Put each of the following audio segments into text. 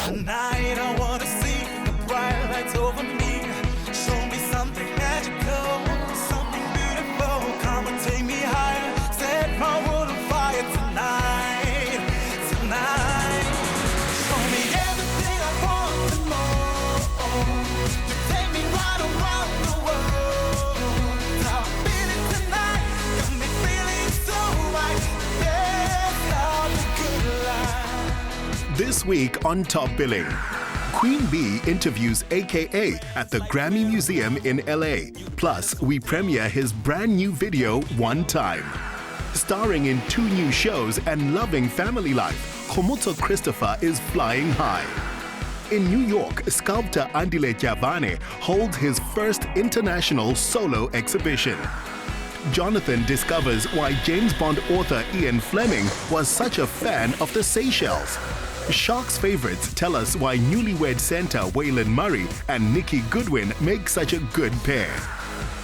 Tonight I wanna see the bright lights over me. Show me something magical, something beautiful. Come and take me higher, set my world on fire tonight, tonight. Show me everything I want to know. You take me right around the world. I'm feeling tonight, got me feeling so right. Best of the good life. This week on Top Billing, Queen Bee interviews AKA at the Grammy Museum in LA. Plus, we premiere his brand new video, One Time. Starring in 2 new shows and loving family life, Kgomotso Christopher is flying high. In New York, sculptor Andile Dyalvane holds his first international solo exhibition. Jonathan discovers why James Bond author Ian Flemming was such a fan of the Seychelles. Sharks favorites tell us why newlywed center Waylon Murray and Nicci Goodwin make such a good pair.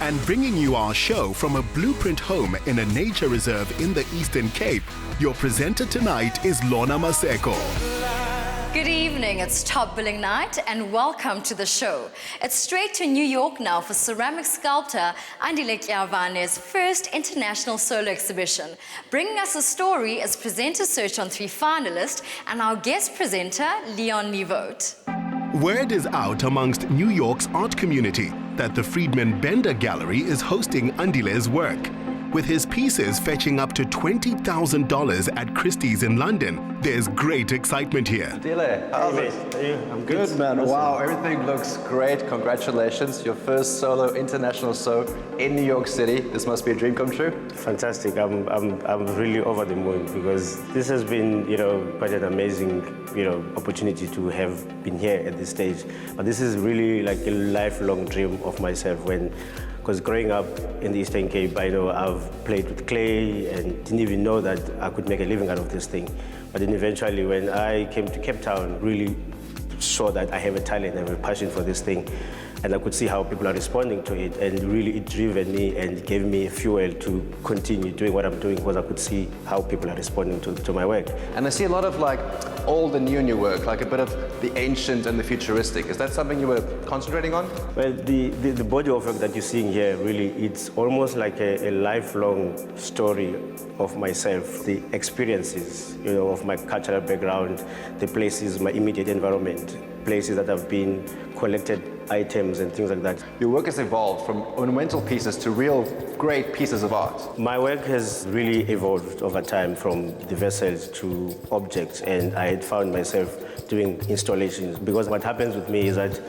And bringing you our show from a blueprint home in a nature reserve in the Eastern Cape, your presenter tonight is Lorna Maseko. Good evening, it's Top Billing Night and welcome to the show. It's straight to New York now for ceramic sculptor Andile Dyalvane's first international solo exhibition. Bringing us a story is presenter search on 3 Finalist and our guest presenter, NIEUWOUDT. Word is out amongst New York's art community that the Friedman Bender Gallery is hosting Andile's work. With his pieces fetching up to $20,000 at Christie's in London, there's great excitement here. Andile, how's it? I'm good, man. Wow, everything looks great. Congratulations. Your first solo international show in New York City. This must be a dream come true. Fantastic. I'm really over the moon because this has been, quite an amazing, opportunity to have been here at this stage. But this is really like a lifelong dream of myself because growing up in the Eastern Cape, I've played with clay and didn't even know that I could make a living out of this thing. But then eventually when I came to Cape Town, really saw that I have a talent and a passion for this thing. And I could see how people are responding to it, and really it driven me and gave me fuel to continue doing what I'm doing because I could see how people are responding to my work. And I see a lot of old and new in your work, like a bit of the ancient and the futuristic. Is that something you were concentrating on? Well, the body of work that you're seeing here, really, it's almost like a lifelong story of myself, the experiences, of my cultural background, the places, my immediate environment, places that have been collected items and things like that. Your work has evolved from ornamental pieces to real great pieces of art. My work has really evolved over time from the vessels to objects, and I had found myself doing installations because what happens with me is that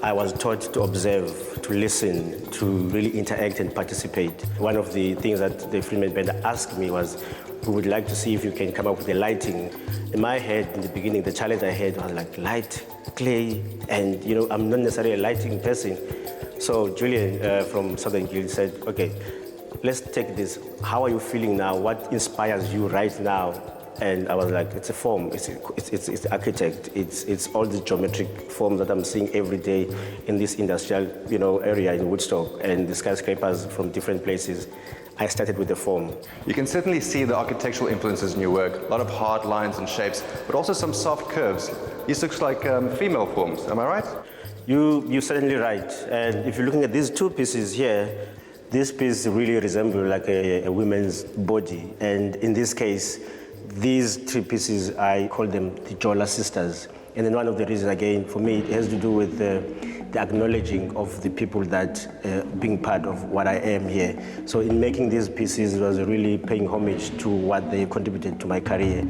I was taught to observe, to listen, to really interact and participate. One of the things that the Friedman Bender asked me was, we would like to see if you can come up with the lighting. In my head, in the beginning, the challenge I had was like light, clay, and I'm not necessarily a lighting person. So Julian from Southern Guild said, okay, let's take this. How are you feeling now? What inspires you right now? And I was like, it's a form, it's the architect, it's all the geometric forms that I'm seeing every day in this industrial area in Woodstock and the skyscrapers from different places. I started with the form. You can certainly see the architectural influences in your work, a lot of hard lines and shapes, but also some soft curves. This looks like female forms, am I right? You're certainly right. And if you're looking at these 2 pieces here, this piece really resembles like a woman's body. And in this case, these 3 pieces, I call them the Jola sisters. And then one of the reasons, again, for me, it has to do with the acknowledging of the people that being part of what I am here. So in making these pieces, it was really paying homage to what they contributed to my career.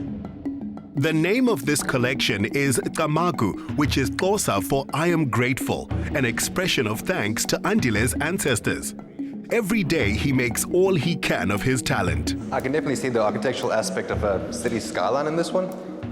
The name of this collection is Tamagu, which is Xhosa for I am grateful, an expression of thanks to Andile's ancestors. Every day he makes all he can of his talent. I can definitely see the architectural aspect of a city skyline in this one.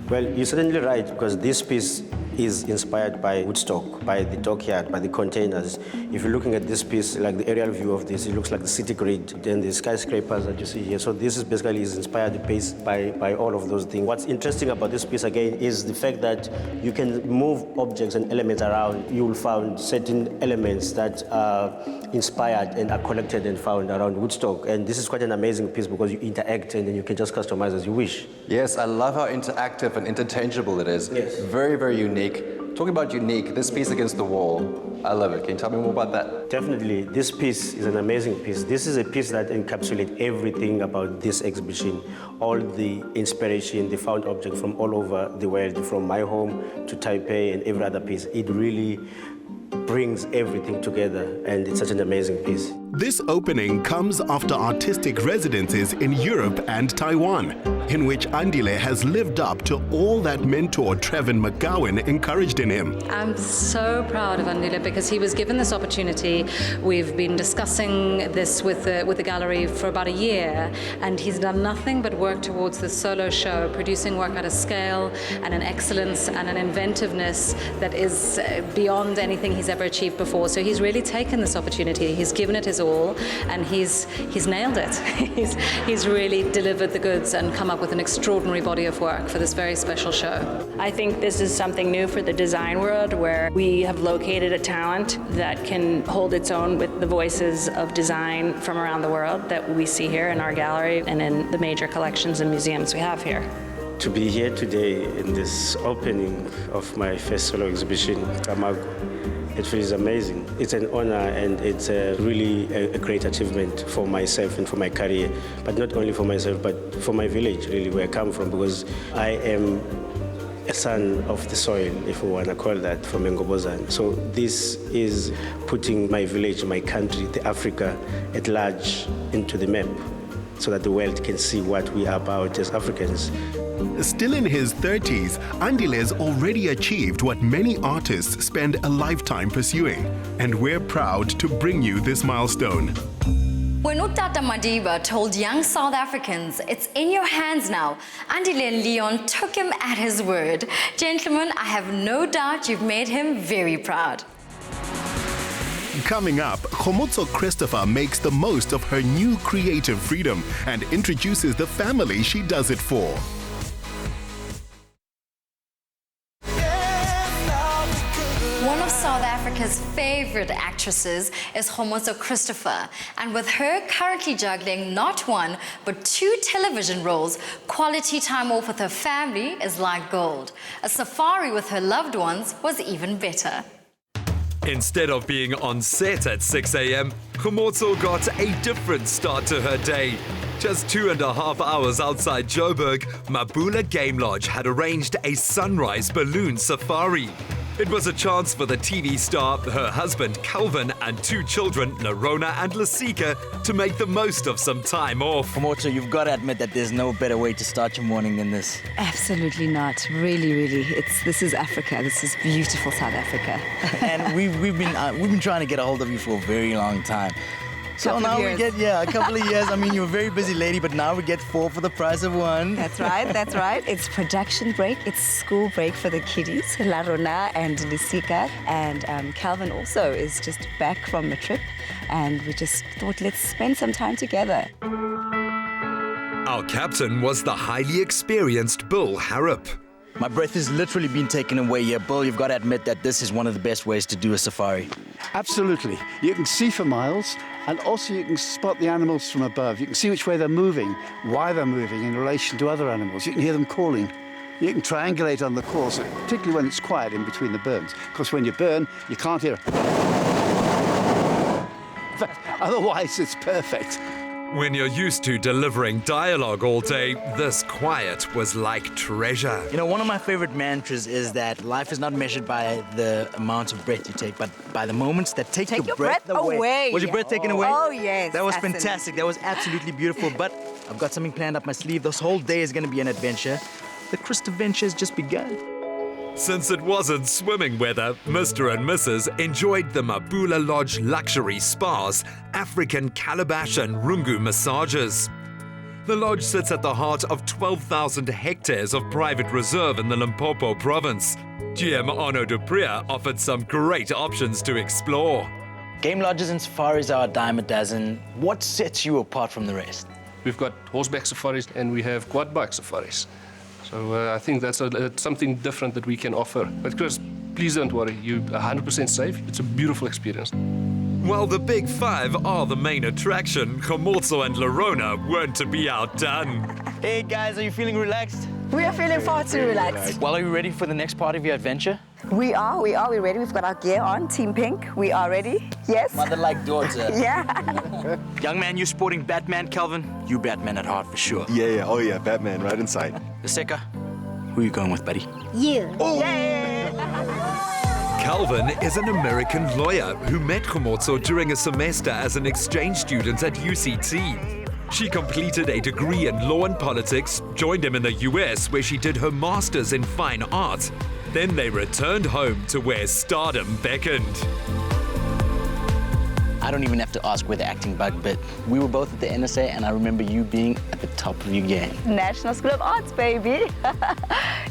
Well, you're certainly right, because this piece is inspired by Woodstock, by the dockyard, by the containers. If you're looking at this piece, like the aerial view of this, it looks like the city grid and the skyscrapers that you see here. So this is basically inspired by all of those things. What's interesting about this piece, again, is the fact that you can move objects and elements around. You will find certain elements that are inspired and are collected and found around Woodstock. And this is quite an amazing piece because you interact and then you can just customize as you wish. Yes, I love how interactive and interchangeable it is. Yes. Very, very unique. unique. Talking about unique, this piece against the wall, I love it. Can you tell me more about that? Definitely, this piece is an amazing piece. This is a piece that encapsulates everything about this exhibition, all the inspiration, the found object from all over the world, from my home to Taipei and every other piece. It really brings everything together, and it's such an amazing piece. This opening comes after artistic residences in Europe and Taiwan, in which Andile has lived up to all that mentor TREVOR McGowan encouraged in him. I'm so proud of Andile because he was given this opportunity. We've been discussing this with the gallery for about a year, and he's done nothing but work towards this solo show, producing work at a scale and an excellence and an inventiveness that is beyond anything he's ever achieved before. So he's really taken this opportunity. He's given it his all, and he's nailed it. he's really delivered the goods and come up with an extraordinary body of work for this very special show. I think this is something new for the design world, where we have located a talent that can hold its own with the voices of design from around the world that we see here in our gallery and in the major collections and museums we have here. To be here today in this opening of my first solo exhibition, Kamago, it feels amazing. It's an honor, and it's really a great achievement for myself and for my career. But not only for myself, but for my village, really, where I come from, because I am a son of the soil, if we want to call that, from Ngobozan. So this is putting my village, my country, the Africa at large into the map, so that the world can see what we are about as Africans. Still in his 30s, Andile's already achieved what many artists spend a lifetime pursuing, and we're proud to bring you this milestone. When Utata Madiba told young South Africans, it's in your hands now, Andile and Leon took him at his word. Gentlemen, I have no doubt you've made him very proud. Coming up, Kgomotso Christopher makes the most of her new creative freedom and introduces the family she does it for. One of South Africa's favorite actresses is Kgomotso Christopher, and with her currently juggling not one but 2 television roles, quality time off with her family is like gold. A safari with her loved ones was even better. Instead of being on set at 6 a.m., Kgomotso got a different start to her day. Just 2.5 hours outside Joburg, Mabula Game Lodge had arranged a sunrise balloon safari. It was a chance for the TV star, her husband Calvin, and 2 children, Lorna and Maseko, to make the most of some time off. Kgomotso, you've got to admit that there's no better way to start your morning than this. Absolutely not. Really. This is Africa. This is beautiful South Africa. And we've been trying to get a hold of you for a very long time. So now we get, a couple of years. I mean, you're a very busy lady, but now we get 4 for the price of 1. That's right. It's production break. It's school break for the kiddies, Lorna and Maseko. And Calvin also is just back from the trip. And we just thought, let's spend some time together. Our captain was the highly experienced Bill Harrop. My breath has literally been taken away here. Bill, you've got to admit that this is one of the best ways to do a safari. Absolutely. You can see for miles, and also you can spot the animals from above. You can see which way they're moving, why they're moving in relation to other animals. You can hear them calling. You can triangulate on the course, particularly when it's quiet in between the burns. Because when you burn, you can't hear it. But otherwise, it's perfect. When you're used to delivering dialogue all day, this quiet was like treasure. You know, one of my favorite mantras is that life is not measured by the amount of breath you take, but by the moments that take your breath away. Was your breath taken away? Oh, yes. That was absolutely. fantastic. That was absolutely beautiful. But I've got something planned up my sleeve. This whole day is going to be an adventure. The Christopher venture has just begun. Since it wasn't swimming weather, Mr. and Mrs. enjoyed the Mabula Lodge luxury spas, African calabash and rungu massages. The lodge sits at the heart of 12,000 hectares of private reserve in the Limpopo province. GM Arno de Priya offered some great options to explore. Game lodges and safaris are a dime a dozen. What sets you apart from the rest? We've got horseback safaris and we have quad bike safaris. So I think that's something different that we can offer. But Chris, please don't worry, you're 100% safe. It's a beautiful experience. While the big 5 are the main attraction, Kgomotso and Lorna weren't to be outdone. Hey guys, are you feeling relaxed? We are feeling far too relaxed. Well, are you ready for the next part of your adventure? We are. We're ready. We've got our gear on, Team Pink. We are ready. Yes? Mother like daughter. Yeah. Young man, you're sporting Batman, Calvin. You Batman at heart for sure. Yeah. Oh, yeah. Batman, right inside. Maseko, who are you going with, buddy? You. Oh. Calvin is an American lawyer who met Kgomotso during a semester as an exchange student at UCT. She completed a degree in law and politics, joined him in the US where she did her master's in fine art. Then they returned home to where stardom beckoned. I don't even have to ask where the acting bug bit. We were both at the NSA, and I remember you being at the top of your game. National School of Arts, baby.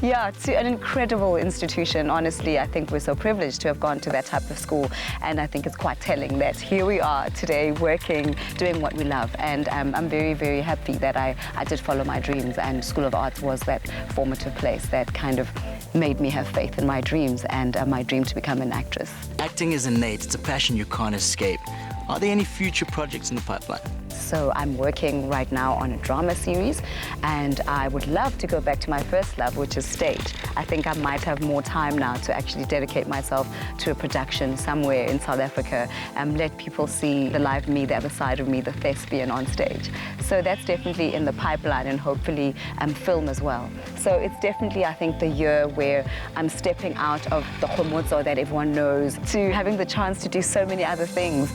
Yeah, to an incredible institution. Honestly, I think we're so privileged to have gone to that type of school, and I think it's quite telling that here we are today working, doing what we love, and I'm very, very happy that I did follow my dreams, and School of Arts was that formative place that kind of made me have faith in my dreams and my dream to become an actress. Acting is innate. It's a passion you can't escape. Are there any future projects in the pipeline? So I'm working right now on a drama series, and I would love to go back to my first love, which is stage. I think I might have more time now to actually dedicate myself to a production somewhere in South Africa and let people see the live me, the other side of me, the thespian on stage. So that's definitely in the pipeline, and hopefully film as well. So it's definitely, I think, the year where I'm stepping out of the Kgomotso that everyone knows to having the chance to do so many other things.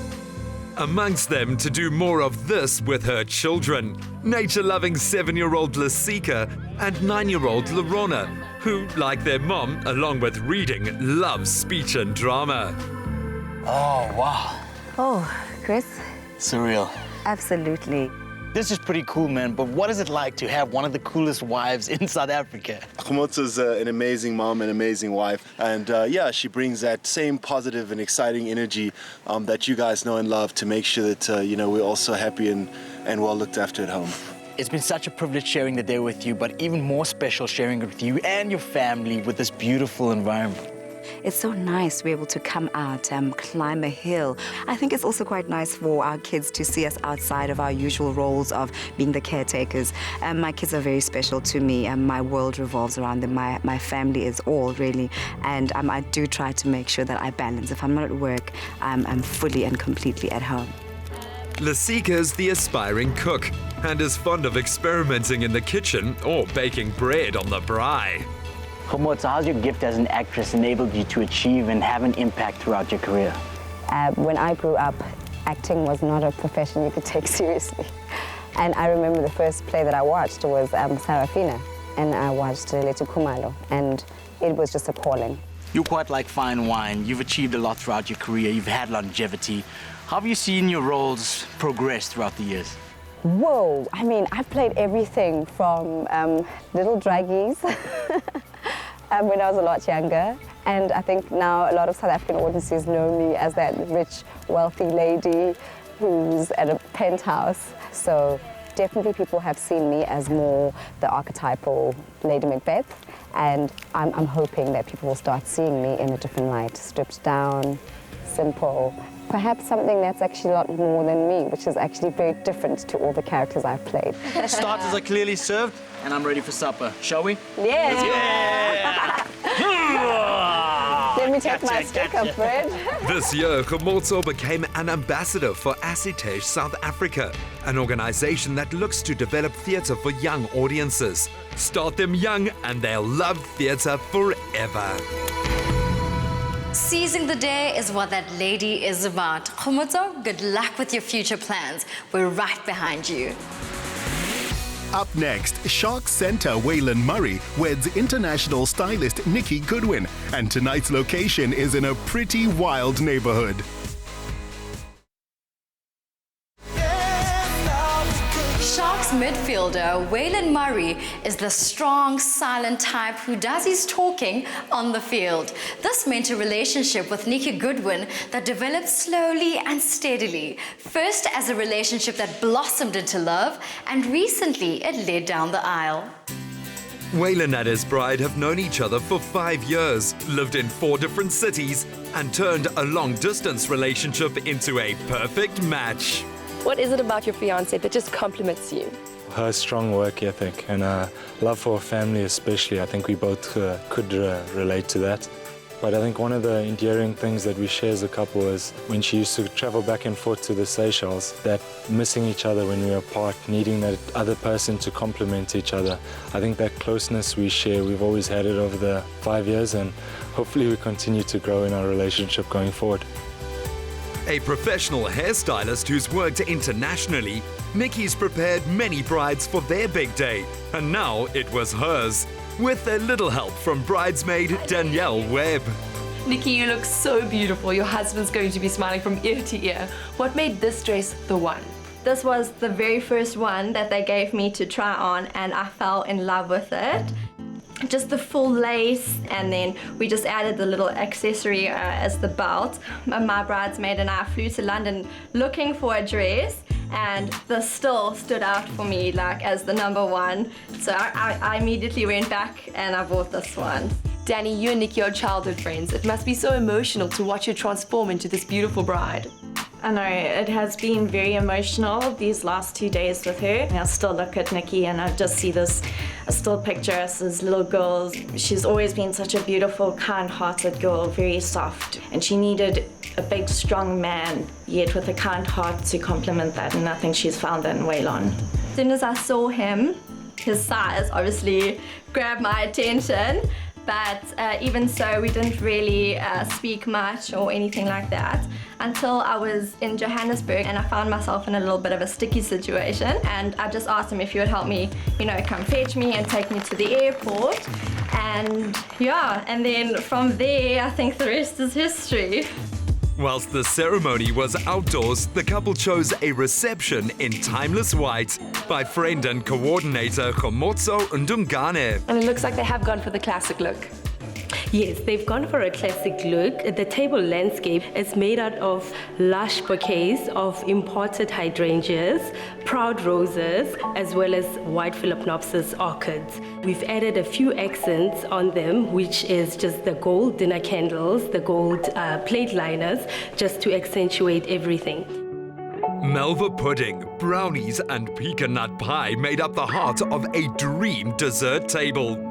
Amongst them to do more of this with her children. Nature-loving 7-year-old Nicci and 9-year-old Lorna, who, like their mom, along with reading, loves speech and drama. Oh, wow. Oh, Chris? Surreal. Absolutely. This is pretty cool, man, but what is it like to have one of the coolest wives in South Africa? Kgomotso's an amazing mom and amazing wife, and yeah, she brings that same positive and exciting energy that you guys know and love to make sure that you know, we're also happy and well looked after at home. It's been such a privilege sharing the day with you, but even more special sharing it with you and your family with this beautiful environment. It's so nice to be able to come out and climb a hill. I think it's also quite nice for our kids to see us outside of our usual roles of being the caretakers. My kids are very special to me, and my world revolves around them. My family is all, really. And I do try to make sure that I balance. If I'm not at work, I'm fully and completely at home. Nicci's the aspiring cook and is fond of experimenting in the kitchen or baking bread on the braai. Kgomotso, how's your gift as an actress enabled you to achieve and have an impact throughout your career? When I grew up, acting was not a profession you could take seriously. And I remember the first play that I watched was Sarafina, and I watched Letu Kumalo, and it was just a calling. You're quite like fine wine. You've achieved a lot throughout your career. You've had longevity. How have you seen your roles progress throughout the years? Whoa, I mean, I've played everything from little draggies when I was a lot younger. And I think now a lot of South African audiences know me as that rich, wealthy lady who's at a penthouse. So definitely people have seen me as more the archetypal Lady Macbeth. And I'm hoping that people will start seeing me in a different light, stripped down, simple. Perhaps something that's actually a lot more than me, which is actually very different to all the characters I've played. Starters are clearly served, and I'm ready for supper. Shall we? Yeah! Let me take my stick up, Fred. This year, Kgomotso became an ambassador for Seychelles, South Africa, an organization that looks to develop theatre for young audiences. Start them young and they'll love theatre forever. Seizing the day is what that lady is about. Kgomotso, good luck with your future plans. We're right behind you. Up next, Shark Centre Waylon Murray weds international stylist Nicci Goodwin, and tonight's location is in a pretty wild neighborhood. Sharks midfielder Waylon Murray is the strong, silent type who does his talking on the field. This meant a relationship with Nicci Goodwin that developed slowly and steadily. First as a relationship that blossomed into love, and recently it led down the aisle. Waylon and his bride have known each other for 5 years, lived in 4 different cities, and turned a long-distance relationship into a perfect match. What is it about your fiancé that just compliments you? her strong work ethic and love for her family especially. I think we both could relate to that. But I think one of the endearing things that we share as a couple is when she used to travel back and forth to the Seychelles, that missing each other when we were apart, needing that other person to complement each other. I think that closeness we share, we've always had it over the 5 years, and hopefully we continue to grow in our relationship going forward. A professional hairstylist who's worked internationally, Nicci's prepared many brides for their big day, and now it was hers, with a little help from bridesmaid Danielle Webb. Nicci, you look so beautiful. Your husband's going to be smiling from ear to ear. What made this dress the one? This was the very first one that they gave me to try on, and I fell in love with it. Just the full lace, and then we just added the little accessory as the belt. My bridesmaid and I flew to London looking for a dress, and this still stood out for me like as the number one. So I immediately went back and I bought this one. Danny, you and Nicci are childhood friends. It must be so emotional to watch you transform into this beautiful bride. I know, it has been very emotional these last 2 days with her. I still look at Nicci and I just see this, I still picture us as little girls. She's always been such a beautiful, kind-hearted girl, very soft. And she needed a big, strong man, yet with a kind heart to complement that, and I think she's found that in Waylon. As soon as I saw him, his size obviously grabbed my attention. But even so, we didn't really speak much or anything like that until I was in Johannesburg and I found myself in a little bit of a sticky situation. And I just asked him if he would help me, come fetch me and take me to the airport. And yeah, and then from there, I think the rest is history. Whilst the ceremony was outdoors, the couple chose a reception in timeless white by friend and coordinator Kgomotso Christopher. And it looks like they have gone for the classic look. Yes, they've gone for a classic look. The table landscape is made out of lush bouquets of imported hydrangeas, proud roses, as well as white phalaenopsis orchids. We've added a few accents on them, which is just the gold dinner candles, the gold plate liners, just to accentuate everything. Melva pudding, brownies and pecan nut pie made up the heart of a dream dessert table.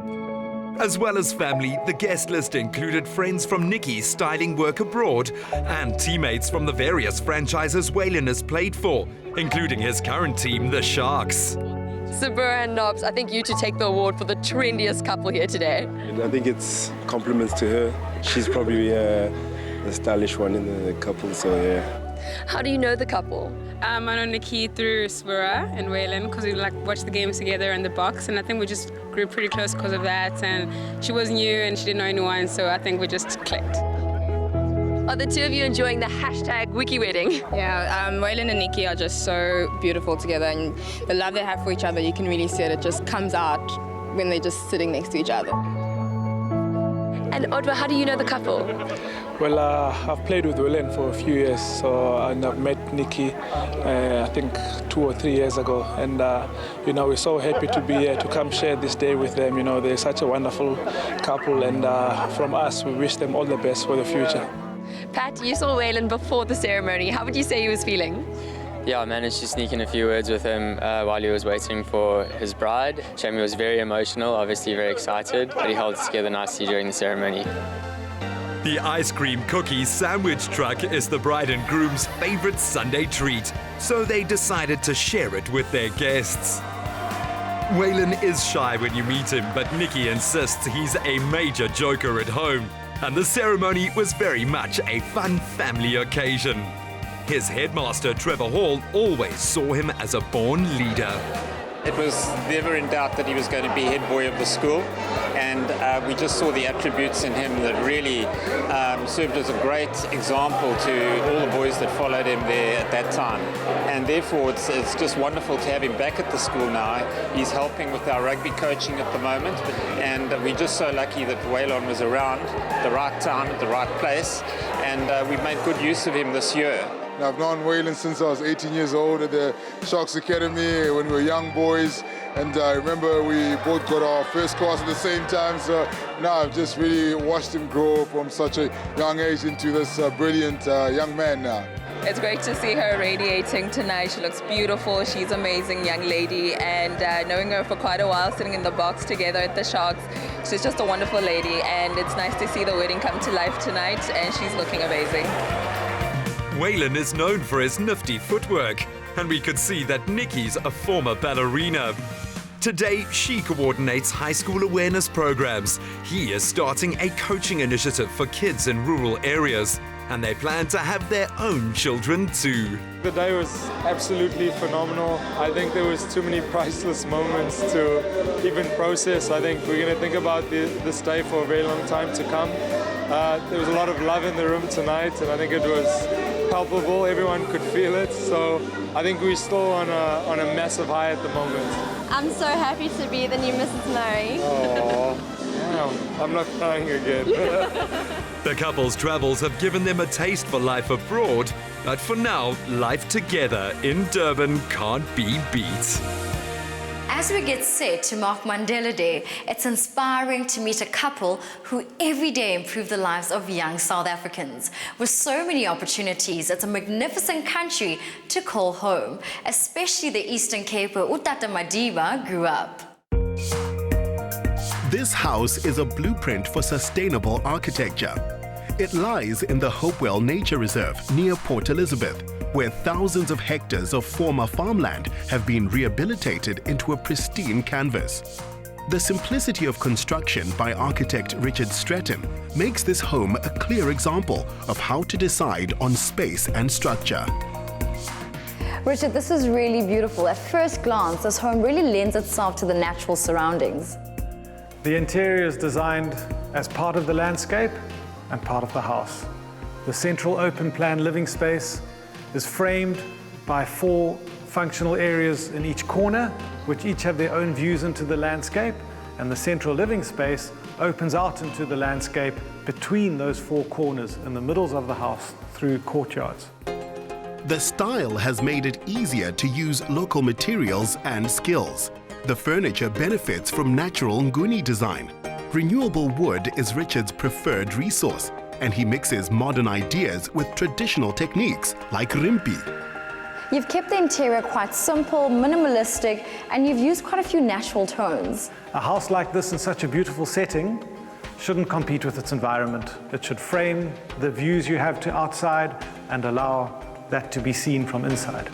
As well as family, the guest list included friends from Nicci's styling work abroad and teammates from the various franchises Waylon has played for, including his current team, the Sharks. Sabura and Nobs, I think you two take the award for the trendiest couple here today. I think it's compliments to her. She's probably the stylish one in the couple, so yeah. How do you know the couple? I know Nicci through Sabura and Waylon because we watched the games together in the box, and I think we just grew pretty close because of that. And she was new and she didn't know anyone, so I think we just clicked. Are the two of you enjoying the hashtag wiki wedding? Yeah, Waylon and Nicci are just so beautiful together, and the love they have for each other, you can really see it. It just comes out when they're just sitting next to each other. And Odwa, how do you know the couple? Well, I've played with Waylon for a few years, and I've met Nicci, I think 2 or 3 years ago, and we're so happy to be here to come share this day with them. They're such a wonderful couple, and from us, we wish them all the best for the future. Pat, you saw Waylon before the ceremony. How would you say he was feeling? Yeah, I managed to sneak in a few words with him while he was waiting for his bride. Jamie was very emotional, obviously very excited, but he held it together nicely during the ceremony. The ice cream cookie sandwich truck is the bride and groom's favorite Sunday treat, so they decided to share it with their guests. Waylon is shy when you meet him, but Nicci insists he's a major joker at home, and the ceremony was very much a fun family occasion. His headmaster, TREVOR Hall, always saw him as a born leader. It was never in doubt that he was going to be head boy of the school, and we just saw the attributes in him that really served as a great example to all the boys that followed him there at that time. And therefore, it's just wonderful to have him back at the school now. He's helping with our rugby coaching at the moment, and we're just so lucky that Waylon was around at the right time, at the right place, and we've made good use of him this year. I've known Waylon since I was 18 years old at the Sharks Academy when we were young boys, and I remember we both got our first class at the same time, so now I've just really watched him grow from such a young age into this brilliant young man now. it's great to see her radiating tonight. She looks beautiful. She's an amazing young lady, and knowing her for quite a while, sitting in the box together at the Sharks, she's just a wonderful lady, and it's nice to see the wedding come to life tonight, and she's looking amazing. Waylon is known for his nifty footwork, and we could see that Nicci's a former ballerina. Today, she coordinates high school awareness programs. He is starting a coaching initiative for kids in rural areas, and they plan to have their own children too. The day was absolutely phenomenal. I think there was too many priceless moments to even process. I think we're going to think about this day for a very long time to come. There was a lot of love in the room tonight, and I think it was palpable. Everyone could feel it. So I think we're still on a massive high at the moment. I'm so happy to be the new Mrs. Murray. Oh, damn. I'm not crying again. The couple's travels have given them a taste for life abroad, but for now, life together in Durban can't be beat. As we get set to mark Mandela Day, it's inspiring to meet a couple who every day improve the lives of young South Africans. With so many opportunities, it's a magnificent country to call home, especially the Eastern Cape where Utata Madiba grew up. This house is a blueprint for sustainable architecture. It lies in the Hopewell Nature Reserve near Port Elizabeth, where thousands of hectares of former farmland have been rehabilitated into a pristine canvas. The simplicity of construction by architect Richard Stratton makes this home a clear example of how to decide on space and structure. Richard, this is really beautiful. At first glance, this home really lends itself to the natural surroundings. The interior is designed as part of the landscape and part of the house. The central open plan living space is framed by 4 functional areas in each corner, which each have their own views into the landscape, and the central living space opens out into the landscape between those 4 corners in the middles of the house through courtyards. The style has made it easier to use local materials and skills. The furniture benefits from natural Nguni design. Renewable wood is Richard's preferred resource, and he mixes modern ideas with traditional techniques like rimpi. You've kept the interior quite simple, minimalistic, and you've used quite a few natural tones. A house like this in such a beautiful setting shouldn't compete with its environment. It should frame the views you have to outside and allow that to be seen from inside.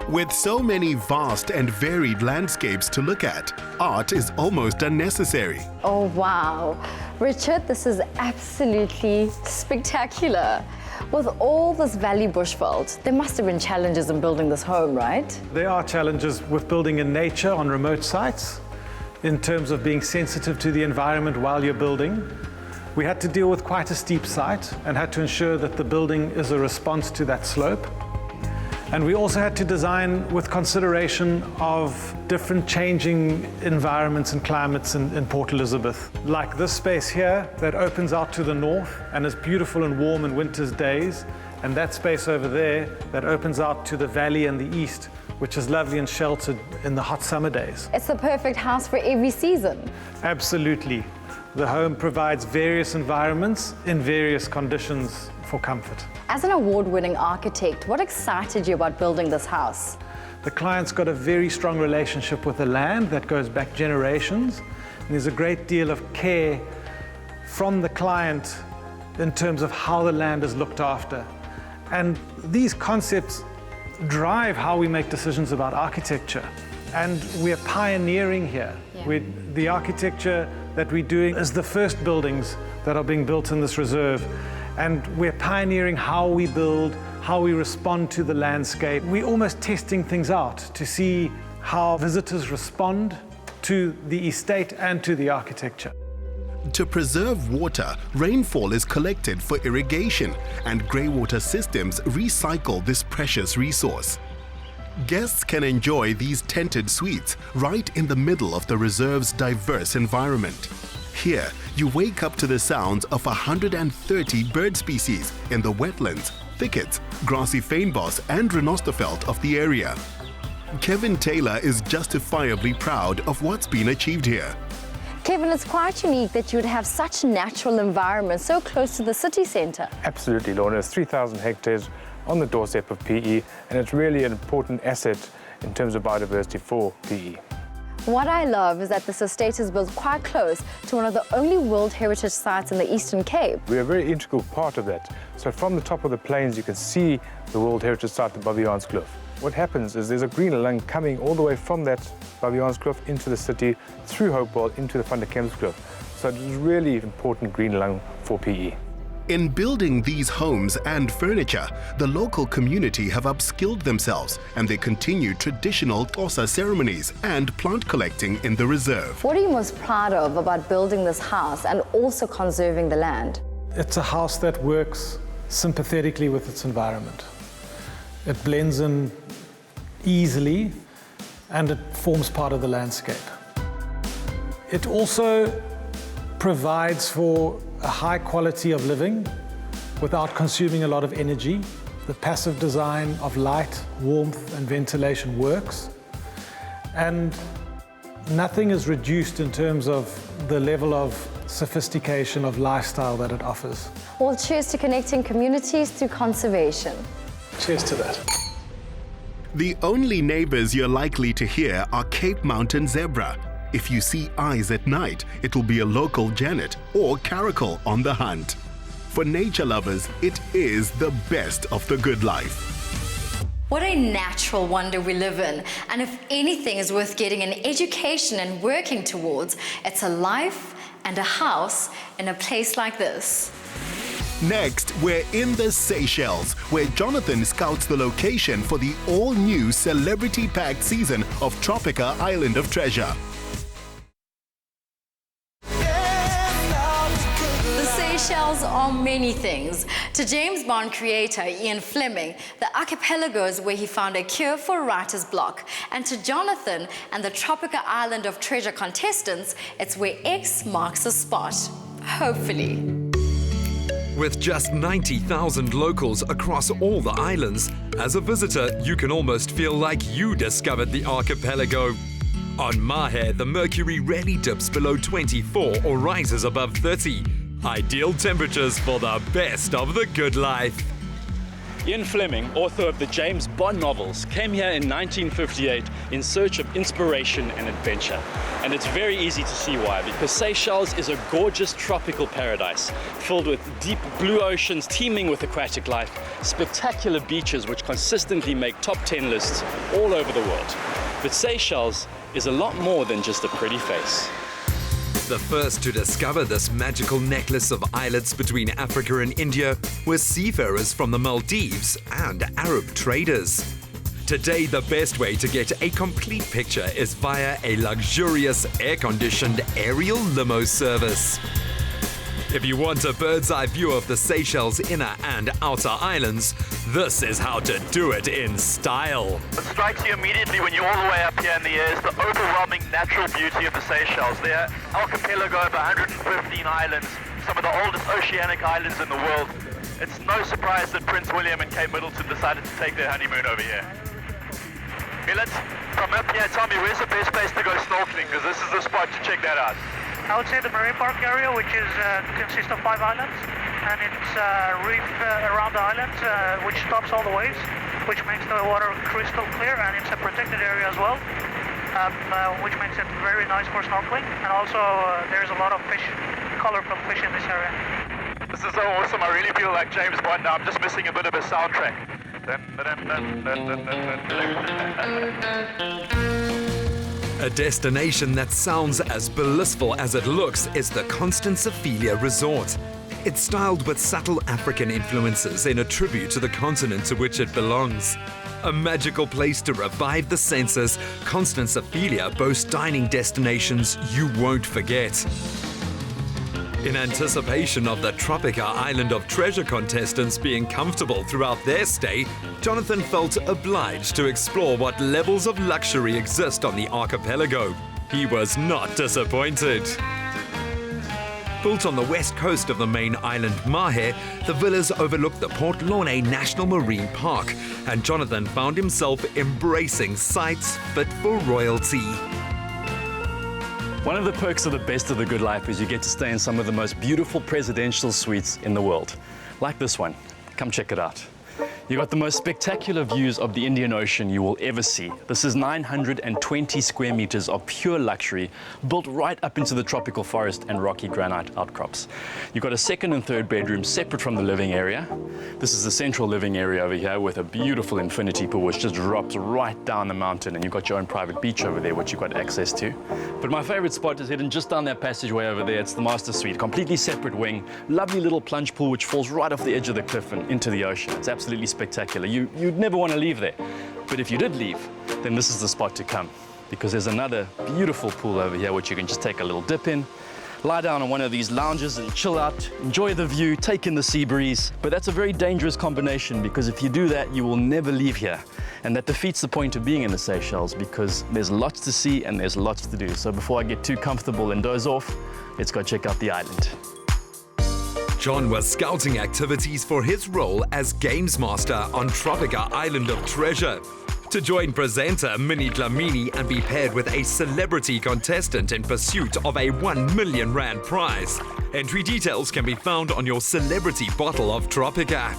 With so many vast and varied landscapes to look at, art is almost unnecessary. Oh wow. Richard, this is absolutely spectacular. With all this valley bushveld, there must have been challenges in building this home, right? There are challenges with building in nature on remote sites in terms of being sensitive to the environment while you're building. We had to deal with quite a steep site and had to ensure that the building is a response to that slope. And we also had to design with consideration of different changing environments and climates in Port Elizabeth. Like this space here that opens out to the north and is beautiful and warm in winter's days, and that space over there that opens out to the valley and the east, which is lovely and sheltered in the hot summer days. It's the perfect house for every season. Absolutely. The home provides various environments in various conditions for comfort. As an award-winning architect, what excited you about building this house? The client's got a very strong relationship with the land that goes back generations. And there's a great deal of care from the client in terms of how the land is looked after. And these concepts drive how we make decisions about architecture. And we're pioneering here. Yeah. The architecture that we're doing is the first buildings that are being built in this reserve. And we're pioneering how we build, how we respond to the landscape. We're almost testing things out to see how visitors respond to the estate and to the architecture. To preserve water, rainfall is collected for irrigation, and greywater systems recycle this precious resource. Guests can enjoy these tented suites right in the middle of the reserve's diverse environment. Here, you wake up to the sounds of 130 bird species in the wetlands, thickets, grassy fynbos and renosterveld of the area. Kevin Taylor is justifiably proud of what's been achieved here. Kevin, it's quite unique that you would have such natural environment so close to the city centre. Absolutely, Lorna. It's 3,000 hectares on the doorstep of PE, and it's really an important asset in terms of biodiversity for PE. What I love is that this estate is built quite close to one of the only World Heritage sites in the Eastern Cape. We're a very integral part of that. So from the top of the plains, you can see the World Heritage Site, the Baviaanskloof. What happens is there's a green lung coming all the way from that Baviaanskloof into the city, through Hopewell, into the Van der Kempskloof. So it is really important green lung for PE. In building these homes and furniture, the local community have upskilled themselves and they continue traditional Xhosa ceremonies and plant collecting in the reserve. What are you most proud of about building this house and also conserving the land? It's a house that works sympathetically with its environment. It blends in easily and it forms part of the landscape. It also provides for a high quality of living without consuming a lot of energy. The passive design of light, warmth and ventilation works. And nothing is reduced in terms of the level of sophistication of lifestyle that it offers. Well, cheers to connecting communities through conservation. Cheers to that. The only neighbors you're likely to hear are Cape Mountain zebra. If you see eyes at night, it will be a local genet or caracal on the hunt. For nature lovers, it is the best of the good life. What a natural wonder we live in. And if anything is worth getting an education and working towards, it's a life and a house in a place like this. Next, we're in the Seychelles, where Jonathan scouts the location for the all-new celebrity-packed season of Tropika Island of Treasure. The Seychelles are many things. To James Bond creator Ian Flemming, the archipelago is where he found a cure for writer's block. And to Jonathan and the Tropika Island of Treasure contestants, it's where X marks the spot. Hopefully. With just 90,000 locals across all the islands, as a visitor, you can almost feel like you discovered the archipelago. On Mahe, the mercury rarely dips below 24 or rises above 30. Ideal temperatures for the best of the good life. Ian Flemming, author of the James Bond novels, came here in 1958 in search of inspiration and adventure. And it's very easy to see why, because Seychelles is a gorgeous tropical paradise filled with deep blue oceans teeming with aquatic life, spectacular beaches which consistently make top 10 lists all over the world. But Seychelles is a lot more than just a pretty face. The first to discover this magical necklace of islets between Africa and India were seafarers from the Maldives and Arab traders. Today, the best way to get a complete picture is via a luxurious air-conditioned aerial limo service. If you want a bird's-eye view of the Seychelles' inner and outer islands, this is how to do it in style. What strikes you immediately when you're all the way up here in the air is the overwhelming natural beauty of the Seychelles. They're an archipelago of 115 islands, some of the oldest oceanic islands in the world. It's no surprise that Prince William and Kate Middleton decided to take their honeymoon over here. Millet, from up here, tell me, where's the best place to go snorkeling? Because this is the spot to check that out. I would say the Marine Park area, which consists of 5 islands, and it's a reef around the island, which stops all the waves, which makes the water crystal clear, and it's a protected area as well, which makes it very nice for snorkeling. And also, there's a lot of fish, colorful fish in this area. This is so awesome. I really feel like James Bond now. I'm just missing a bit of a soundtrack. A destination that sounds as blissful as it looks is the Constance Ephélia Resort. It's styled with subtle African influences in a tribute to the continent to which it belongs. A magical place to revive the senses, Constance Ephélia boasts dining destinations you won't forget. In anticipation of the Tropika Island of Treasure contestants being comfortable throughout their stay, Jonathan felt obliged to explore what levels of luxury exist on the archipelago. He was not disappointed. Built on the west coast of the main island Mahe, the villas overlook the Port Lorna National Marine Park, and Jonathan found himself embracing sights fit for royalty. One of the perks of the best of the good life is you get to stay in some of the most beautiful presidential suites in the world, like this one. Come check it out. You got the most spectacular views of the Indian Ocean you will ever see. This is 920 square meters of pure luxury, built right up into the tropical forest and rocky granite outcrops. You've got a second and third bedroom separate from the living area. This is the central living area over here with a beautiful infinity pool which just drops right down the mountain, and you've got your own private beach over there which you've got access to. But my favorite spot is hidden just down that passageway over there. It's the master suite, completely separate wing, lovely little plunge pool which falls right off the edge of the cliff and into the ocean. It's absolutely spectacular. You'd never want to leave there. But if you did leave, then this is the spot to come, because there's another beautiful pool over here which you can just take a little dip in, lie down on one of these lounges and chill out, enjoy the view, take in the sea breeze. But that's a very dangerous combination, because if you do that, you will never leave here. And that defeats the point of being in the Seychelles, because there's lots to see and there's lots to do. So before I get too comfortable and doze off, let's go check out the island. John was scouting activities for his role as Games Master on Tropika Island of Treasure. To join presenter Minnie Dlamini and be paired with a celebrity contestant in pursuit of a R1 million prize. Entry details can be found on your celebrity bottle of Tropika.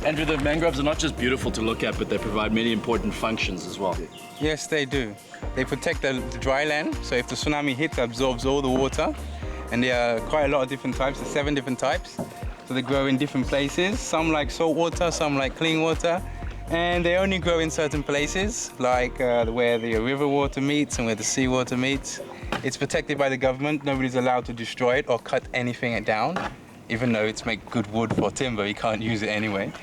Andrew, the mangroves are not just beautiful to look at, but they provide many important functions as well. Yes, they do. They protect the dry land, so if the tsunami hits, it absorbs all the water. And there are quite a lot of different types, there's 7 different types. So they grow in different places. Some like salt water, some like clean water. And they only grow in certain places, like where the river water meets and where the sea water meets. It's protected by the government. Nobody's allowed to destroy it or cut anything down. Even though it's make good wood for timber, you can't use it anyway.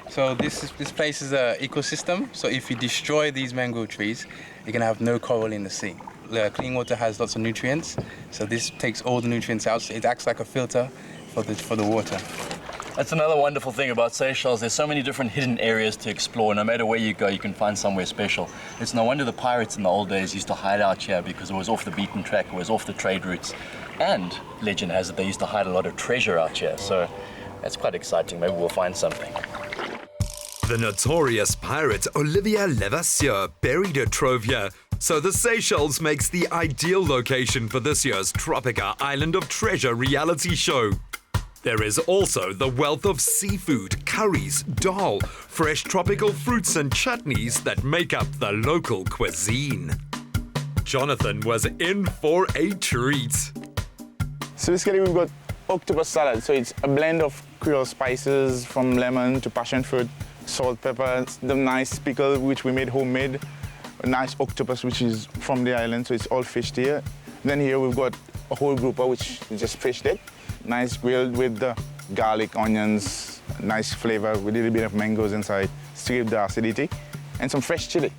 So this place is an ecosystem. So if you destroy these mangrove trees, you're gonna have no coral in the sea. The clean water has lots of nutrients, so this takes all the nutrients out. So it acts like a filter for the water. That's another wonderful thing about Seychelles. There's so many different hidden areas to explore. No matter where you go, you can find somewhere special. It's no wonder the pirates in the old days used to hide out here, because it was off the beaten track, it was off the trade routes. And legend has it they used to hide a lot of treasure out here, so that's quite exciting. Maybe we'll find something. The notorious pirate Olivier Levasseur buried a trove here, so the Seychelles makes the ideal location for this year's Tropika Island of Treasure reality show. There is also the wealth of seafood, curries, dal, fresh tropical fruits and chutneys that make up the local cuisine. Jonathan was in for a treat. So basically we've got octopus salad, so it's a blend of Creole spices from lemon to passion fruit, salt, pepper, the nice pickle which we made homemade, a nice octopus which is from the island, so it's all fished here. Then here we've got a whole grouper which is just fished it, nice grilled with the garlic, onions, nice flavor with a little bit of mangoes inside, to give the acidity, and some fresh chili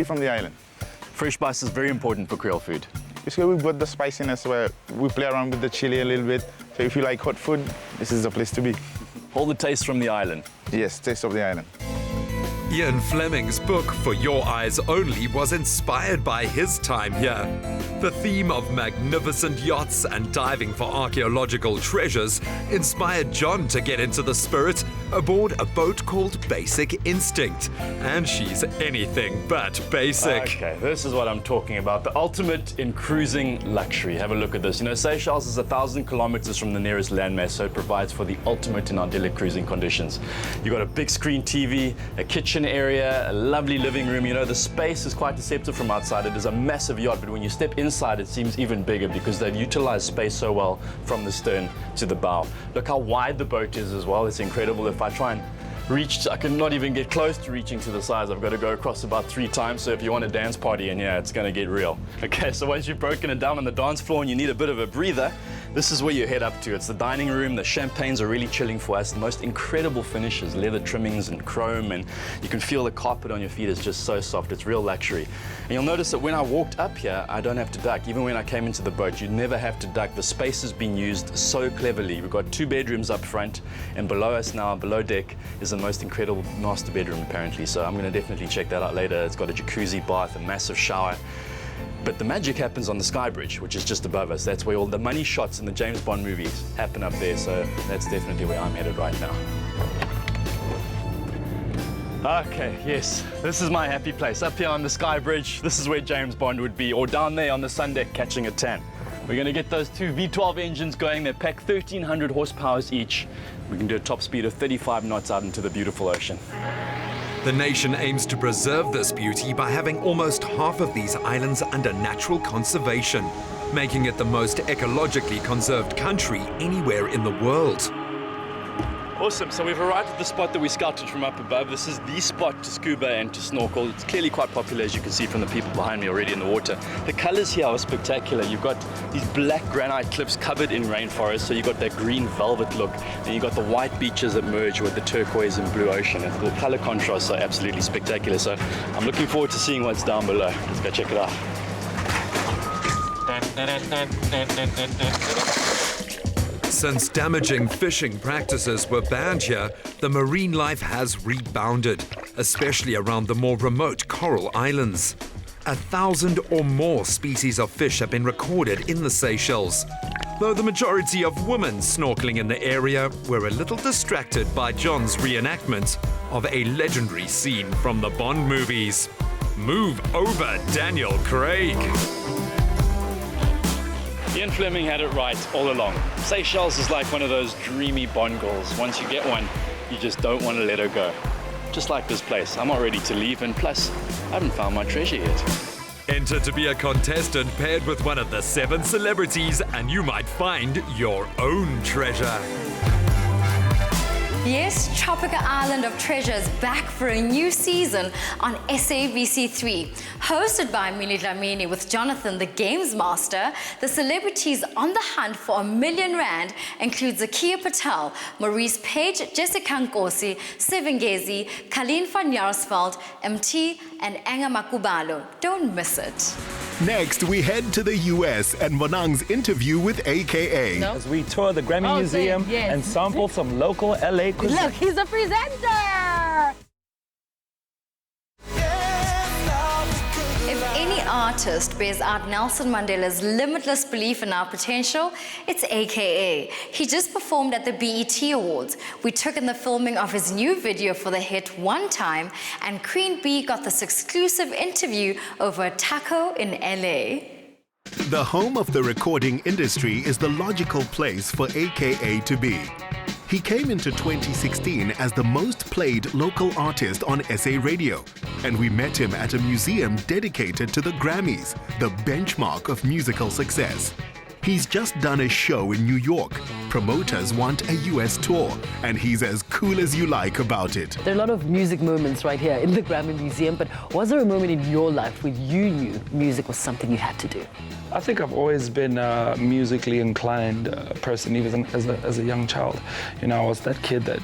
from the island. Fresh spice is very important for Creole food. Basically we've got the spiciness where we play around with the chili a little bit, so if you like hot food, this is the place to be. All the taste from the island. Yes, taste of the island. Ian Flemming's book, For Your Eyes Only, was inspired by his time here. The theme of magnificent yachts and diving for archaeological treasures inspired John to get into the spirit aboard a boat called Basic Instinct. And she's anything but basic. Okay, this is what I'm talking about. The ultimate in cruising luxury. Have a look at this. You know, Seychelles is 1,000 kilometers from the nearest landmass, so it provides for the ultimate in idyllic cruising conditions. You've got a big screen TV, a kitchen area, a lovely living room. You know, the space is quite deceptive from outside. It is a massive yacht, but when you step inside, it seems even bigger because they've utilized space so well from the stern to the bow. Look how wide the boat is as well. It's incredible. If I try and reach, I can not even get close to reaching to the sides. I've got to go across about 3 times. So if you want a dance party in here, it's going to get real. Okay, so once you've broken it down on the dance floor and you need a bit of a breather, this is where you head up to. It's the dining room. The champagnes are really chilling for us. The most incredible finishes, leather trimmings and chrome, and you can feel the carpet on your feet is just so soft. It's real luxury. And you'll notice that when I walked up here, I don't have to duck. Even when I came into the boat, you never have to duck. The space has been used so cleverly. We've got 2 bedrooms up front, and below us now, below deck, is the most incredible master bedroom apparently. So I'm going to definitely check that out later. It's got a jacuzzi, bath, a massive shower. But the magic happens on the Sky Bridge, which is just above us. That's where all the money shots in the James Bond movies happen up there. So that's definitely where I'm headed right now. Okay, yes, this is my happy place. Up here on the Sky Bridge, this is where James Bond would be, or down there on the sun deck catching a tan. We're going to get those two V12 engines going. They pack 1,300 horsepower each. We can do a top speed of 35 knots out into the beautiful ocean. The nation aims to preserve this beauty by having almost half of these islands under natural conservation, making it the most ecologically conserved country anywhere in the world. Awesome, so we've arrived at the spot that we scouted from up above. This is the spot to scuba and to snorkel. It's clearly quite popular, as you can see from the people behind me already in the water. The colors here are spectacular. You've got these black granite cliffs covered in rainforest, so you've got that green velvet look, and you've got the white beaches that merge with the turquoise and blue ocean. And the color contrasts are absolutely spectacular, so I'm looking forward to seeing what's down below. Let's go check it out. Since damaging fishing practices were banned here, the marine life has rebounded, especially around the more remote coral islands. 1,000 or more species of fish have been recorded in the Seychelles, though the majority of women snorkeling in the area were a little distracted by John's reenactment of a legendary scene from the Bond movies. Move over, Daniel Craig. Ian Flemming had it right all along. Seychelles is like one of those dreamy Bond girls. Once you get one, you just don't want to let her go. Just like this place, I'm not ready to leave, and plus, I haven't found my treasure yet. Enter to be a contestant paired with one of the 7 celebrities, and you might find your own treasure. Yes, Tropika Island of Treasure is back for a new season on SABC3. Hosted by Andile Dyalvane with Jonathan, the Games Master, the celebrities on the hunt for R1 million include Zakia Patel, Maurice Page, Jessica Nkosi, Sevengezi, Colleen van Jaarsveld, MT, and Anga Makubalo. Don't miss it. Next, we head to the US and Bonang's interview with AKA. As we tour the Grammy Museum and sample some local LA cuisine. Look, he's a presenter! If any artist bears out Nelson Mandela's limitless belief in our potential, it's AKA. He just performed at the BET Awards. We took in the filming of his new video for the hit One Time, and Queen Bee got this exclusive interview over a taco in LA. The home of the recording industry is the logical place for AKA to be. He came into 2016 as the most played local artist on SA Radio, and we met him at a museum dedicated to the Grammys, the benchmark of musical success. He's just done a show in New York. Promoters want a US tour, and he's as cool as you like about it. There are a lot of music moments right here in the Grammy Museum, but was there a moment in your life where you knew music was something you had to do? I think I've always been a musically inclined person, even as a young child. You know, I was that kid that,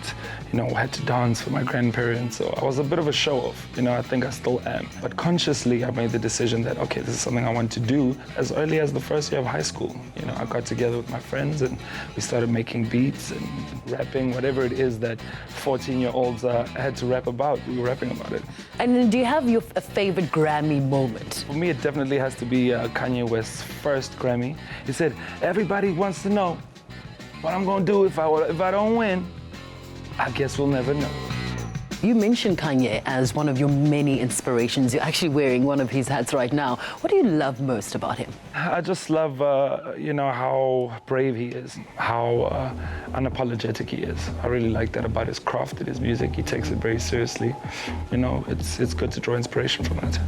you know, had to dance for my grandparents, so I was a bit of a show-off. You know, I think I still am. But consciously, I made the decision that, okay, this is something I want to do as early as the first year of high school. You know, I got together with my friends and we started making beats and rapping, whatever it is that 14-year-olds had to rap about, we were rapping about it. And do you have a favorite Grammy moment? For me, it definitely has to be Kanye West's first Grammy. He said, everybody wants to know what I'm gonna do if I don't win. I guess we'll never know. You mentioned Kanye as one of your many inspirations. You're actually wearing one of his hats right now. What do you love most about him? I just love, you know, how brave he is, how unapologetic he is. I really like that about his craft and his music. He takes it very seriously. You know, it's good to draw inspiration from that.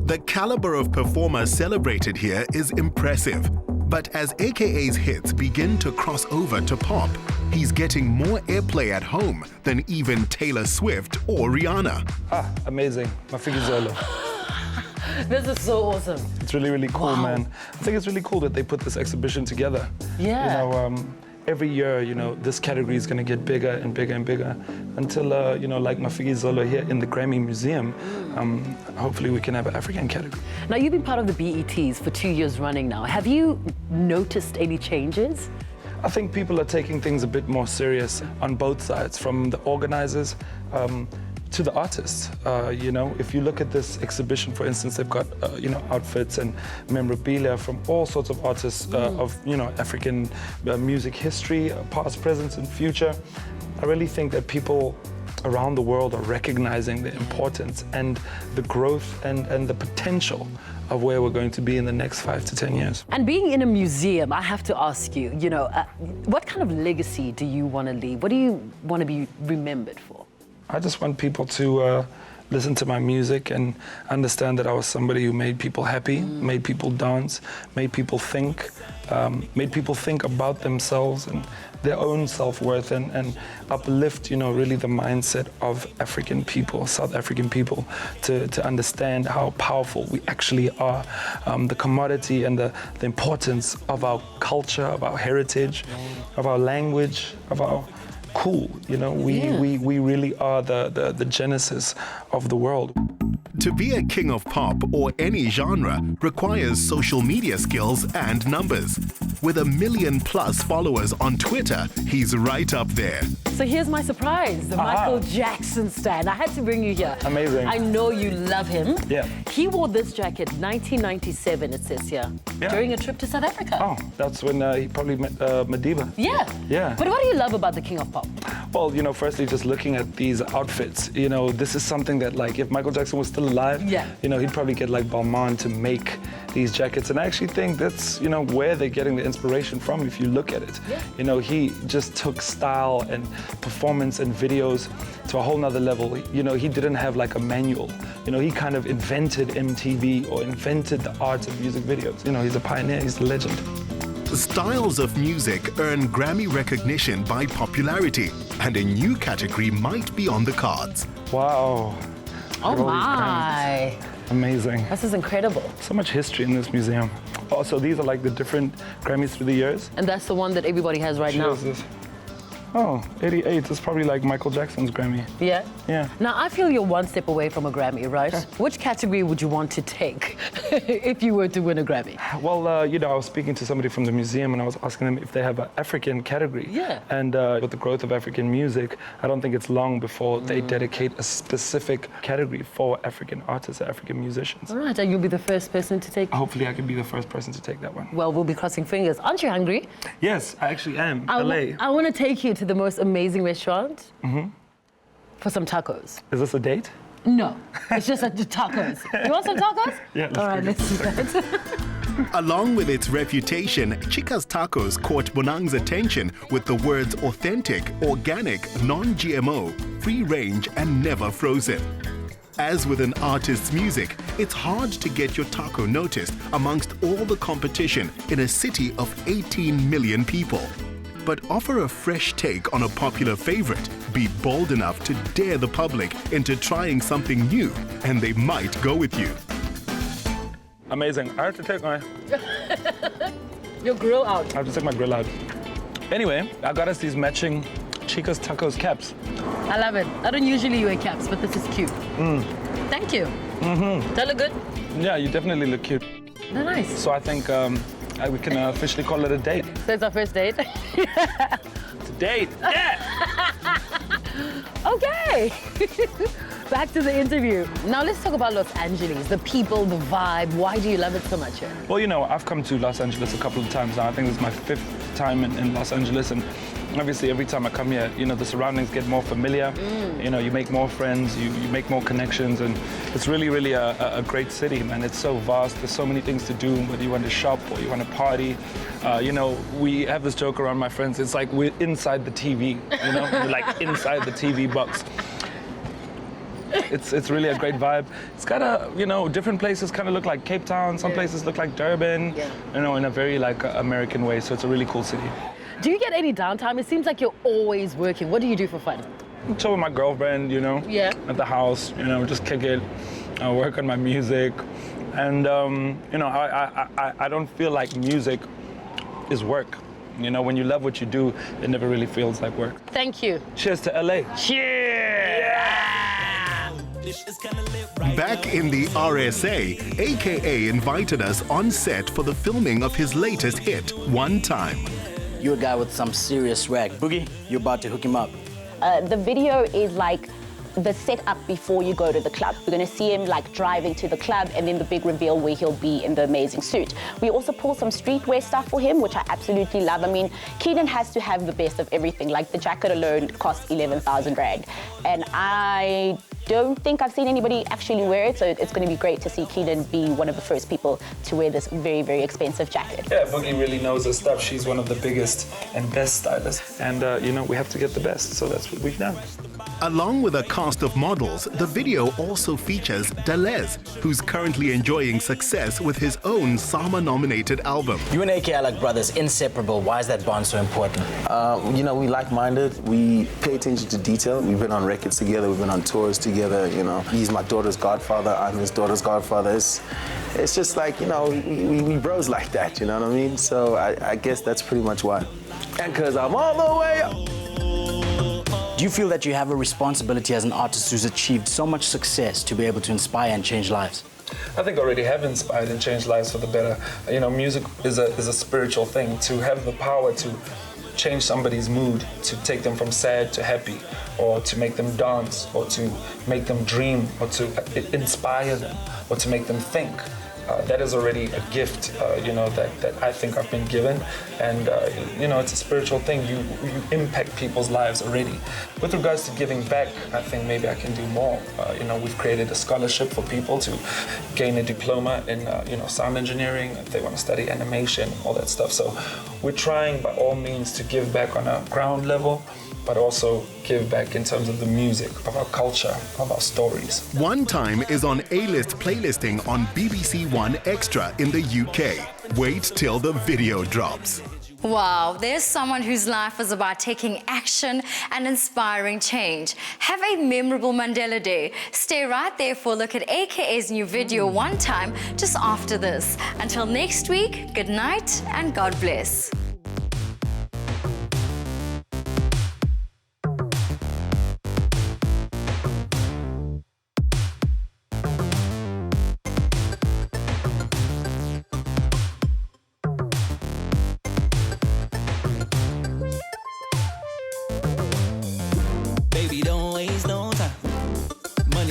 The caliber of performer celebrated here is impressive. But as AKA's hits begin to cross over to pop, he's getting more airplay at home than even Taylor Swift or Rihanna. Ah, amazing. Mafiki Zolo. This is so awesome. It's really, really cool, man. I think it's really cool that they put this exhibition together. Yeah. You know, every year, you know, this category is going to get bigger and bigger and bigger until, you know, like Mafiki Zolo here in the Grammy Museum, hopefully we can have an African category. Now, you've been part of the BETs for 2 years running now. Have you noticed any changes? I think people are taking things a bit more serious on both sides, from the organizers to the artists. You know, if you look at this exhibition, for instance, they've got, you know, outfits and memorabilia from all sorts of artists of, you know, African music history, past, present, and future. I really think that people around the world are recognizing the importance and the growth and the potential of where we're going to be in the next 5 to 10 years. And being in a museum, I have to ask you, what kind of legacy do you want to leave? What do you want to be remembered for? I just want people to listen to my music and understand that I was somebody who made people happy, made people dance, made people think about themselves and their own self-worth and uplift, really the mindset of African people, South African people, to understand how powerful we actually are, the commodity and the importance of our culture, of our heritage, of our language, of our cool. We really are the genesis of the world. To be a king of pop or any genre requires social media skills and numbers. With 1 million+ followers on Twitter, he's right up there. So here's my surprise, the Michael Jackson stan. I had to bring you here. Amazing. I know you love him. Yeah. He wore this jacket 1997, it says here, during a trip to South Africa. Oh, that's when he probably met Madiba. Yeah. Yeah. But what do you love about the King of Pop? Well, firstly, just looking at these outfits, this is something that, like, if Michael Jackson was still alive, he'd probably get, like, Balmain to make these jackets. And I actually think that's, where they're getting the inspiration from, if you look at it. Yeah. He just took style and performance and videos to a whole nother level. He didn't have, like, a manual. He kind of invented MTV or invented the art of music videos. He's a pioneer, he's a legend. Styles of music earn Grammy recognition by popularity, and a new category might be on the cards. Wow. Oh my. Amazing. This is incredible. So much history in this museum. Also, these are like the different Grammys through the years. And that's the one that everybody has right now. Oh, 88 is probably like Michael Jackson's Grammy. Yeah? Yeah. Now, I feel you're one step away from a Grammy, right? Which category would you want to take if you were to win a Grammy? Well, I was speaking to somebody from the museum and I was asking them if they have an African category. Yeah. And with the growth of African music, I don't think it's long before they dedicate a specific category for African artists, African musicians. All right, and you'll be the first person to take... Hopefully I can be the first person to take that one. Well, we'll be crossing fingers. Aren't you hungry? Yes, I actually am. I want to take you to the most amazing restaurant for some tacos. Is this a date? No, it's just tacos. You want some tacos? Yeah, all right, let's do that. Along with its reputation, Chica's Tacos caught Bonang's attention with the words authentic, organic, non-GMO, free range, and never frozen. As with an artist's music, it's hard to get your taco noticed amongst all the competition in a city of 18 million people. But offer a fresh take on a popular favorite, be bold enough to dare the public into trying something new, and they might go with you. Amazing. I have to take my... Your grill out. I have to take my grill out. Anyway, I got us these matching Chica's Tacos caps. I love it. I don't usually wear caps, but this is cute. Thank you. Do I look good? Yeah, you definitely look cute. They're nice. So I think we can officially call it a date. So it's our first date? It's a date, yeah! Okay. Back to the interview. Now let's talk about Los Angeles, the people, the vibe. Why do you love it so much here? Well, I've come to Los Angeles a couple of times now. I think this is my 5th time in Los Angeles, and obviously every time I come here, the surroundings get more familiar. You make more friends, you make more connections, and it's really, really a great city, man. It's so vast. There's so many things to do, whether you want to shop or you want to party. We have this joke around my friends. It's like we're inside the TV, We're like inside the TV box. It's really a great vibe. It's got different places kind of look like Cape Town. Some places look like Durban, in a very like American way. So it's a really cool city. Do you get any downtime? It seems like you're always working. What do you do for fun? Chill with my girlfriend, Yeah. At the house, just kick it, work on my music. And, I don't feel like music is work. When you love what you do, it never really feels like work. Thank you. Cheers to LA. Cheers! Back in the RSA, AKA invited us on set for the filming of his latest hit, One Time. You're a guy with some serious swag. Boogie, you're about to hook him up. The video is like the setup before you go to the club. We're going to see him like driving to the club, and then the big reveal where he'll be in the amazing suit. We also pull some streetwear stuff for him, which I absolutely love. I mean, Keenan has to have the best of everything. Like the jacket alone costs 11,000 rand. And I don't think I've seen anybody actually wear it, so it's going to be great to see Keenan be one of the first people to wear this very, very expensive jacket. Yeah, Boogie really knows her stuff. She's one of the biggest and best stylists. And, you know, we have to get the best, so that's what we've done. Along with a cast of models, the video also features Delez, who's currently enjoying success with his own Sama-nominated album. You and AK are like brothers, inseparable. Why is that bond so important? You know, we like-minded. We pay attention to detail. We've been on records together. We've been on tours together. You know, he's my daughter's godfather. I'm his daughter's godfather. It's just like, you know, we bros like that. You know what I mean? So I guess that's pretty much why. And because I'm all the way up. Do you feel that you have a responsibility as an artist who's achieved so much success to be able to inspire and change lives? I think I already have inspired and changed lives for the better. You know, music is a spiritual thing. To have the power to change somebody's mood, to take them from sad to happy, or to make them dance, or to make them dream, or to inspire them, or to make them think. That is already a gift, you know, that I think I've been given. And, you know, it's a spiritual thing. You impact people's lives already. With regards to giving back, I think maybe I can do more. You know, we've created a scholarship for people to gain a diploma in, you know, sound engineering, if they want to study animation, all that stuff. So we're trying by all means to give back on a ground level, but also give back in terms of the music, of our culture, of our stories. One Time is on A-list playlisting on BBC One Extra in the UK. Wait till the video drops. Wow, there's someone whose life is about taking action and inspiring change. Have a memorable Mandela Day. Stay right there for a look at AKA's new video One Time just after this. Until next week, good night and God bless.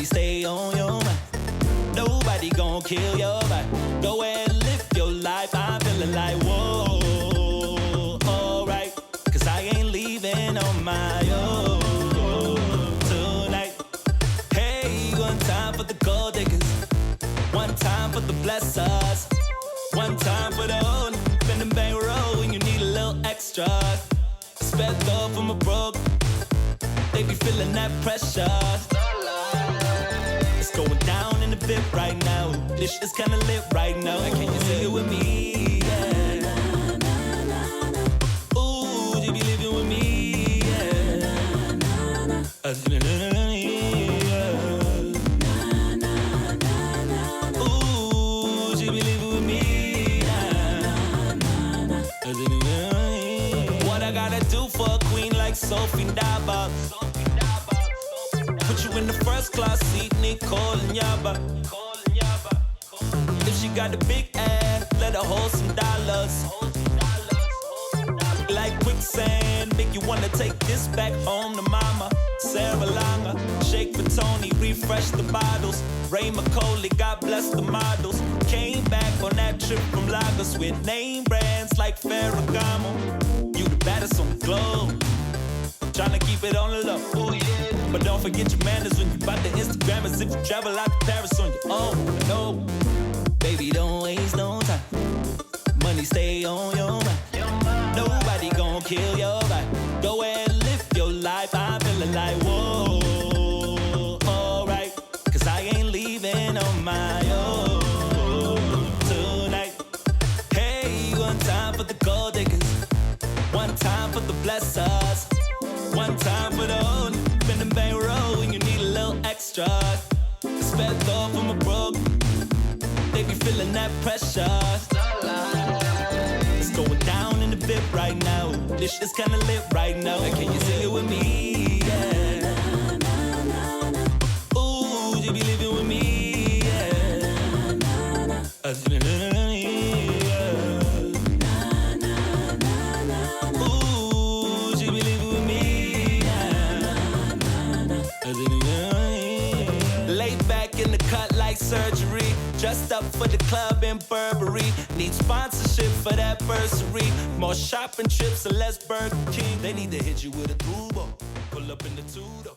Stay on your mind. Nobody gon' kill your vibe. Go ahead and live your life. I'm feeling like whoa, alright. Cause I ain't leaving on my own tonight. Hey, one time for the gold diggers. One time for the blessers. One time for the old. Bend and bang roll when you need a little extra. Spent off from a broke. They be feeling that pressure. Going down in the VIP right now. This shit's kinda lit right now. Can you see it with me? Yeah. Ooh, you be living with me? Yeah. Ooh, you be living with me? Yeah. What I gotta do for a queen like Sophie Daba? Put you in the first class seat, Nicole and Yaba. If she got a big ass, let her hold some dollars. Like quicksand, make you wanna take this back home to mama. Sarah Langa, Shake for Tony, refresh the bottles. Ray McCauley, God bless the models. Came back on that trip from Lagos with name brands like Ferragamo. You the baddest on the globe. Tryna keep it on the low. Oh yeah. But don't forget your manners when you bout the Instagrammers. If you travel out to Paris on your own. No, baby, don't waste no time. Money stay on your mind. Nobody gon' kill your vibe. Go ahead and live your life. I'm feeling like whoa, alright. Cause I ain't leaving on my own tonight. Hey, one time for the gold diggers. One time for the blessers. One time for the only. Bend and bang roll when you need a little extra. Spent off from a broke. They be feeling that pressure. It's going down in the VIP right now. This shit's kinda lit right now. Can you see it with me? Yeah. Ooh, you be living with me? Yeah. Laid back in the cut like surgery. Dressed up for the club in Burberry. Need sponsorship for that bursary. More shopping trips and less Burger King. They need to hit you with a Uber. Pull up in the two-door.